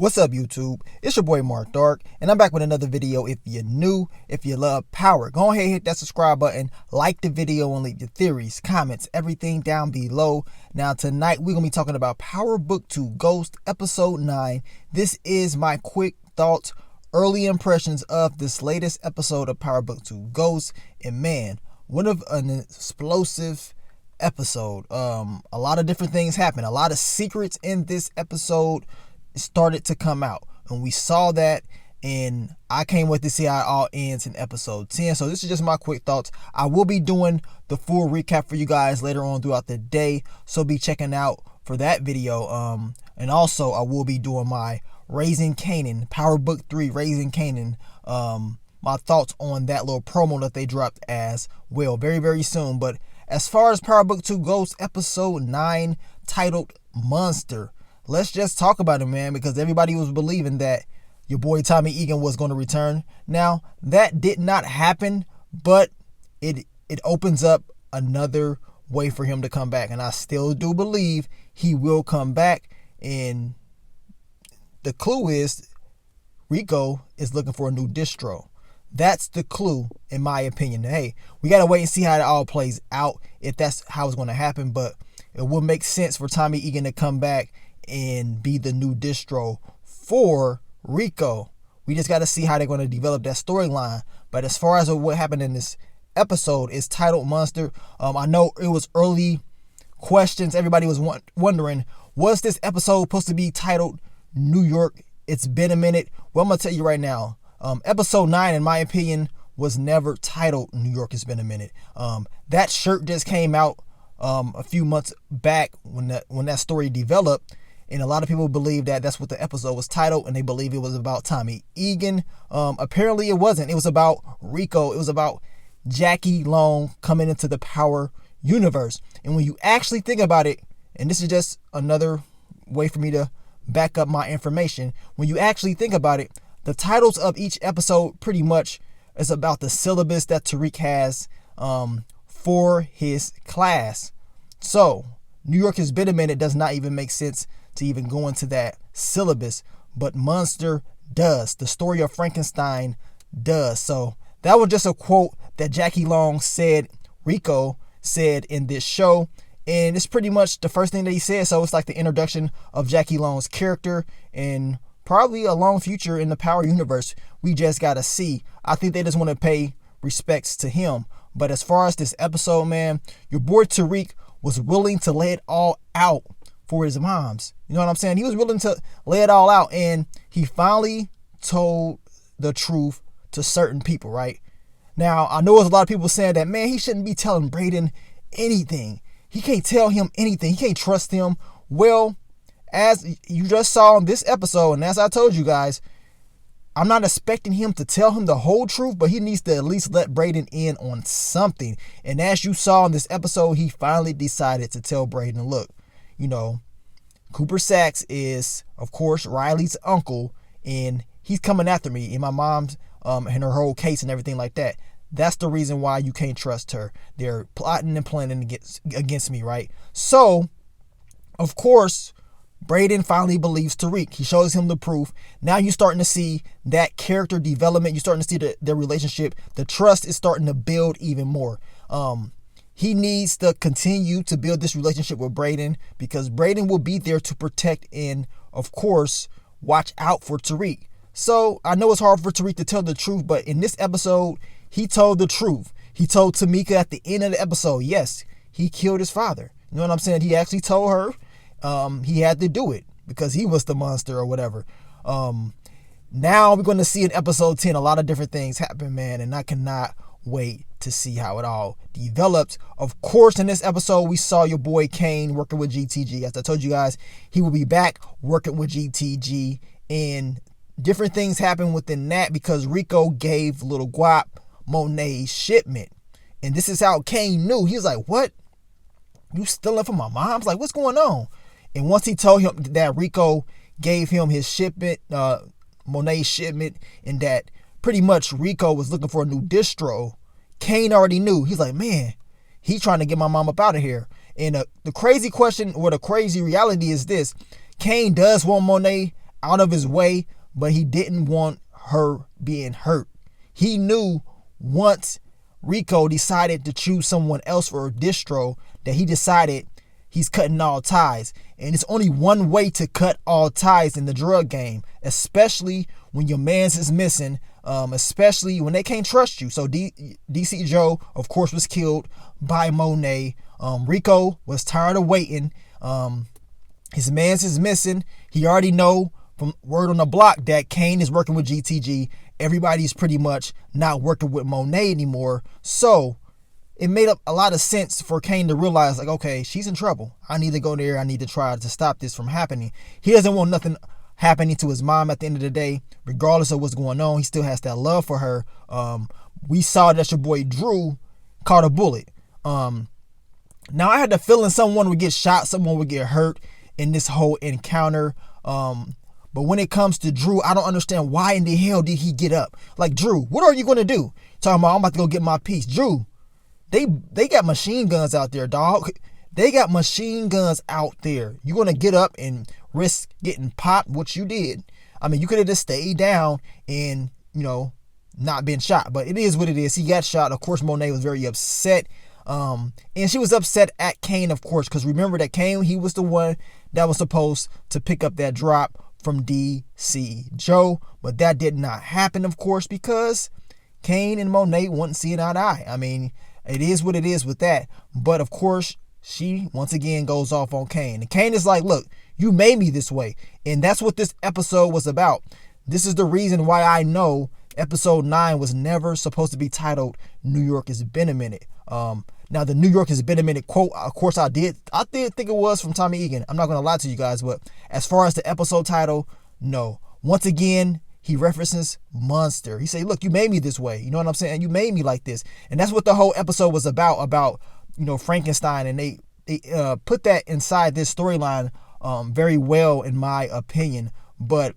What's up, YouTube? It's your boy Mark Dark, and I'm back with another video. If you're new, if you love power, go ahead and hit that subscribe button, like the video, and leave your theories, comments, everything down below. Now, tonight, we're going to be talking about Power Book 2 Ghost Episode 9. This is my quick thoughts, early impressions of this latest episode of Power Book 2 Ghost. And man, what an explosive episode. A lot of different things happened. A lot of secrets in this episode started to come out, and we saw that, and I can't wait to see how it all ends in episode 10. So this is just my quick thoughts. I will be doing the full recap for you guys later on throughout the day, so be checking out for that video. And also I will be doing my Raising Kanan, Power Book 3 Raising Kanan, my thoughts on that little promo that they dropped as well very, very soon. But as far as Power Book 2 Ghost Episode 9, titled Monster, let's just talk about it, man, because everybody was believing that your boy Tommy Egan was going to return. Now, that did not happen, but it opens up another way for him to come back, and I still do believe he will come back. And the clue is Rico is looking for a new distro. That's the clue, in my opinion. Hey, we got to wait and see how it all plays out, if that's how it's going to happen, but it would make sense for Tommy Egan to come back and be the new distro for Rico. We just got to see how they're going to develop that storyline. But as far as what happened in this episode, is titled Monster. I know it was early questions. Everybody was wondering, was this episode supposed to be titled New York? It's been a minute. Well, I'm going to tell you right now, episode 9, in my opinion, was never titled New York. It's been a minute. That shirt just came out a few months back when that story developed. And a lot of people believe that that's what the episode was titled, and they believe it was about Tommy Egan. Apparently it wasn't. It was about Rico. It was about Jackie Long coming into the Power universe. And when you actually think about it, and this is just another way for me to back up my information, when you actually think about it, the titles of each episode pretty much is about the syllabus that Tariq has for his class. So New York Has Been a Minute does not even make sense to even go into that syllabus, but Monster does. The Story of Frankenstein does. So that was just a quote that Jackie Long said, Rico said in this show, and it's pretty much the first thing that he said. So it's like the introduction of Jackie Long's character and probably a long future in the Power universe. We just gotta see. I think they just want to pay respects to him. But as far as this episode, man, your boy Tariq was willing to lay it all out for his moms. You know what I'm saying? He was willing to lay it all out, and he finally told the truth to certain people, right? Now, I know there's a lot of people saying that, man, he shouldn't be telling Brayden anything. He can't tell him anything. He can't trust him. Well, as you just saw in this episode, and as I told you guys, I'm not expecting him to tell him the whole truth, but he needs to at least let Brayden in on something. And as you saw in this episode, he finally decided to tell Brayden, look, you know, Cooper Saxe is, of course, Riley's uncle, and he's coming after me and my mom's and her whole case and everything like that. That's the reason why you can't trust her. They're plotting and planning against me, right? So, of course, Brayden finally believes Tariq. He shows him the proof. Now you're starting to see that character development. You're starting to see their relationship. The trust is starting to build even more. He needs to continue to build this relationship with Brayden, because Brayden will be there to protect and, of course, watch out for Tariq. So I know it's hard for Tariq to tell the truth, but in this episode, he told the truth. He told Tamika at the end of the episode, yes, he killed his father. You know what I'm saying? He actually told her he had to do it because he was the monster or whatever. Now we're going to see in episode 10 a lot of different things happen, man, and I cannot wait to see how it all develops. Of course, in this episode, we saw your boy Kane working with GTG. As I told you guys, he will be back working with GTG, and different things happen within that because Rico gave Little Guap Monet's shipment. And this is how Kane knew. He was like, what? You stealing from my mom's? Like, what's going on? And once he told him that Rico gave him his shipment, Monet's shipment, and that pretty much Rico was looking for a new distro, Kane already knew. He's like, man, he's trying to get my mom up out of here. And the crazy question, or the crazy reality is this: Kane does want Monet out of his way, but he didn't want her being hurt. He knew once Rico decided to choose someone else for a distro that he decided he's cutting all ties. And it's only one way to cut all ties in the drug game, especially when your mans is missing, especially when they can't trust you. So DC Joe, of course, was killed by Monet. Rico was tired of waiting. His mans is missing. He already know from word on the block that Kane is working with GTG. Everybody's pretty much not working with Monet anymore. So it made up a lot of sense for Kane to realize, like, okay, she's in trouble. I need to go there. I need to try to stop this from happening. He doesn't want nothing happening to his mom at the end of the day. Regardless of what's going on, he still has that love for her. We saw that your boy Drew caught a bullet. Now, I had the feeling someone would get shot, someone would get hurt in this whole encounter. But when it comes to Drew, I don't understand why in the hell did he get up? Like, Drew, what are you going to do? Talking about, I'm about to go get my piece. Drew, they got machine guns out there, dog. They got machine guns out there. You're going to get up and risk getting popped, what you did. I mean, you could have just stayed down and, not been shot. But it is what it is. He got shot. Of course, Monet was very upset. And she was upset at Kane, of course, because remember that Kane, he was the one that was supposed to pick up that drop from DC Joe. But that did not happen, of course, because Kane and Monet wasn't seeing eye to eye. I mean, it is what it is with that. But, of course, she, once again, goes off on Kane. And Kane is like, look, you made me this way. And that's what this episode was about. This is the reason why I know episode 9 was never supposed to be titled New York Has Been a Minute. Now, the New York Has Been a Minute quote, of course, I did think it was from Tommy Egan. I'm not going to lie to you guys, but as far as the episode title, no. Once again, he references Monster. He say, look, you made me this way. You know what I'm saying? You made me like this. And that's what the whole episode was about, Frankenstein. And they put that inside this storyline very well, in my opinion. But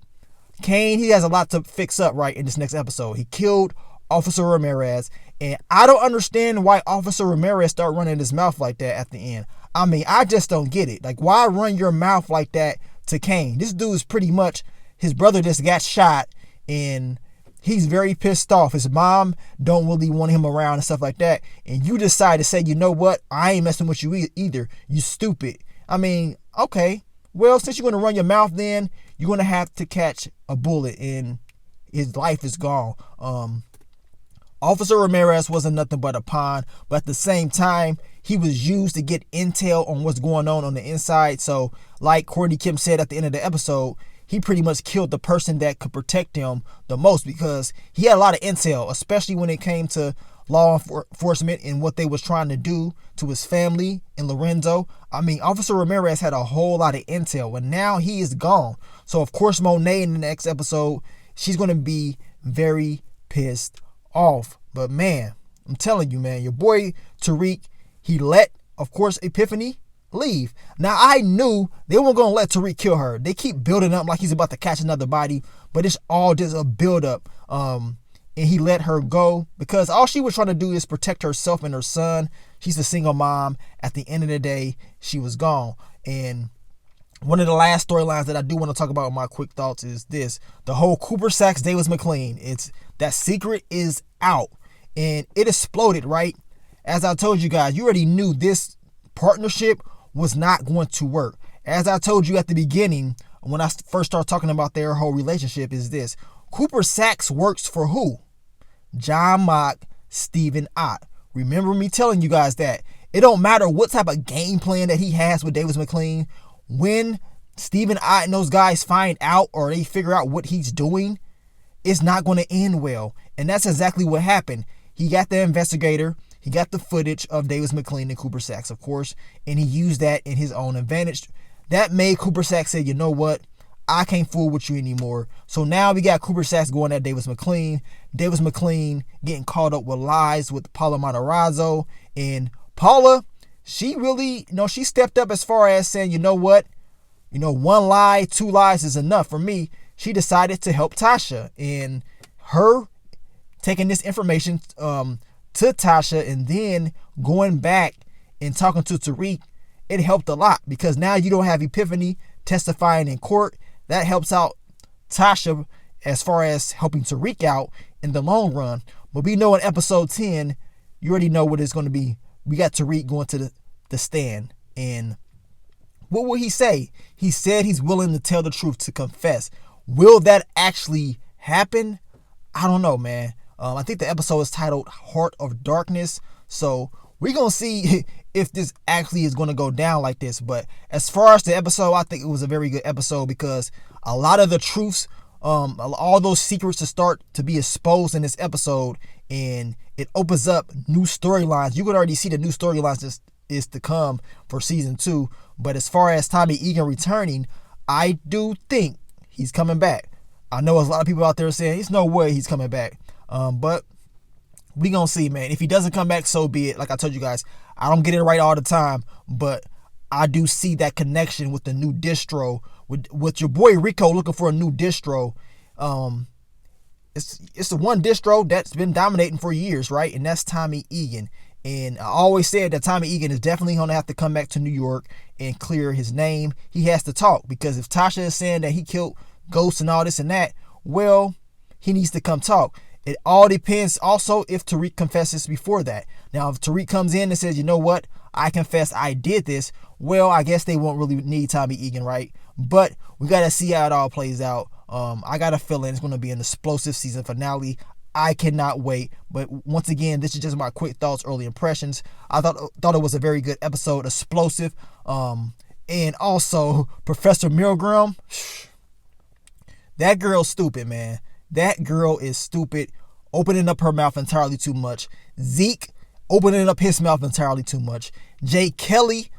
Kane, he has a lot to fix up right in this next episode. He killed Officer Ramirez, and I don't understand why Officer Ramirez started running his mouth like that at the end. I mean, I just don't get it. Like, why run your mouth like that to Kane? This dude is pretty much, his brother just got shot, and he's very pissed off. His mom don't really want him around and stuff like that, and you decide to say, you know what, I ain't messing with you either. You stupid. I mean, okay, well, since you're going to run your mouth, then you're going to have to catch a bullet, and his life is gone. Officer Ramirez wasn't nothing but a pawn, but at the same time, he was used to get intel on what's going on the inside. So, like Courtney Kim said at the end of the episode, he pretty much killed the person that could protect him the most, because he had a lot of intel, especially when it came to law enforcement and what they was trying to do to his family and Lorenzo. I mean, Officer Ramirez had a whole lot of intel, and now he is gone. So, of course, Monet in the next episode, she's going to be very pissed off. But man, I'm telling you, man, your boy Tariq, he let, of course, Epiphany leave. Now, I knew they weren't going to let Tariq kill her. They keep building up like he's about to catch another body, but it's all just a build up. And he let her go because all she was trying to do is protect herself and her son. She's a single mom. At the end of the day, she was gone. And one of the last storylines that I do want to talk about in my quick thoughts is this: the whole Cooper Saxe Davis McLean. It's that secret is out, and it exploded, right? As I told you guys, you already knew this partnership was not going to work. As I told you at the beginning, when I first started talking about their whole relationship, is this: Cooper Saxe works for who? John Mock, Stephen Ott. Remember me telling you guys that it don't matter what type of game plan that he has with Davis McLean. When Stephen Ott and those guys find out, or they figure out what he's doing, it's not going to end well. And that's exactly what happened. He got the investigator. He got the footage of Davis McLean and Cooper Saxe, of course, and he used that in his own advantage. That made Cooper Saxe say, you know what? I can't fool with you anymore. So now we got Cooper Saxe going at Davis McLean. Davis McLean getting caught up with lies with Paula Matarazzo. And Paula, she really, she stepped up as far as saying, you know what? One lie, two lies is enough for me. She decided to help Tasha, and her taking this information to Tasha and then going back and talking to Tariq, it helped a lot, because now you don't have Epiphany testifying in court. That helps out Tasha as far as helping Tariq out in the long run. But we know in episode 10, you already know what it's going to be. We got Tariq going to the stand. And what will he say? He said he's willing to tell the truth, to confess. Will that actually happen? I don't know, man. I think the episode is titled Heart of Darkness. So we're going to see if this actually is going to go down like this. But as far as the episode, I think it was a very good episode because a lot of the truths, all those secrets to start to be exposed in this episode, and it opens up new storylines. You can already see the new storylines is to come for season 2. But as far as Tommy Egan returning, I do think he's coming back. I know there's a lot of people out there saying there's no way he's coming back. But we gonna see, man. If he doesn't come back, so be it. Like I told you guys, I don't get it right all the time, but I do see that connection with the new distro, with your boy Rico looking for a new distro. It's the one distro that's been dominating for years, right? And that's Tommy Egan. And I always said that Tommy Egan is definitely going to have to come back to New York and clear his name. He has to talk, because if Tasha is saying that he killed Ghost and all this and that, well, he needs to come talk. It all depends also if Tariq confesses before that. Now, if Tariq comes in and says, you know what, I confess I did this, well, I guess they won't really need Tommy Egan, right? But we got to see how it all plays out. I got a feeling it's going to be an explosive season finale. I cannot wait. But once again, this is just my quick thoughts, early impressions. I thought it was a very good episode, explosive. And also, Professor Milgram, that girl's stupid, man. That girl is stupid, opening up her mouth entirely too much. Zeke, opening up his mouth entirely too much. Jay Kelly,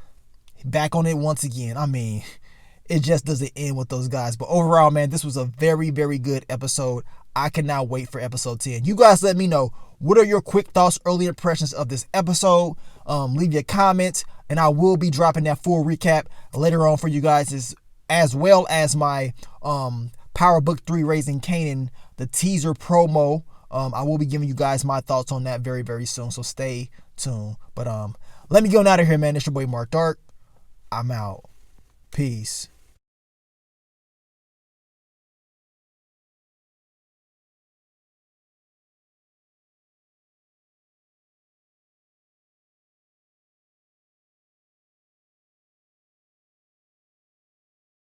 back on it once again. I mean, it just doesn't end with those guys. But overall, man, this was a very, very good episode. I cannot wait for episode 10. You guys let me know, what are your quick thoughts, early impressions of this episode? Leave your comments, and I will be dropping that full recap later on for you guys, as well as my Power Book 3 Raising Kanan, the teaser promo. I will be giving you guys my thoughts on that very, very soon, so stay tuned. But let me get on out of here, man. It's your boy Mark Dark. I'm out. Peace.